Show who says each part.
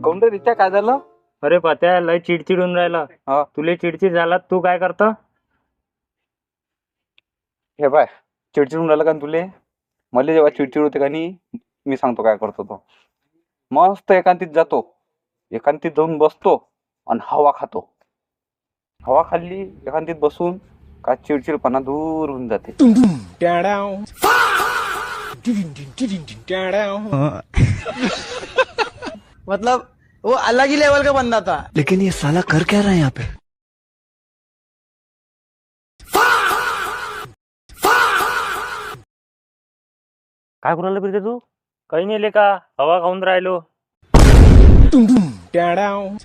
Speaker 1: कोणतं रित्या काय झालं?
Speaker 2: अरे पत्या लय चिडचिड होऊन राहिला.
Speaker 1: हा.
Speaker 2: तुले चिडचिड झाला तू काय करत?
Speaker 1: हे बाय, चिडचिड होऊन राहिलं का तुले? मला जेव्हा चिडचिड होते का नाही, मी सांगतो काय करतो तो. मस्त एकांतीत जातो, एकांतीत जाऊन बसतो आणि हवा खातो. हवा खाल्ली एकांतीत बसून का चिडचिडपणा दूर होऊन जाते.
Speaker 3: मतलब वो अलग ही लेवल का बंदा था.
Speaker 4: लेकिन ये साला कर क्या रहा है यहाँ पे?
Speaker 2: काय करू राहिला प्रीते तू? काही नाही ले का हवा खाऊन राहिलो.
Speaker 3: Down.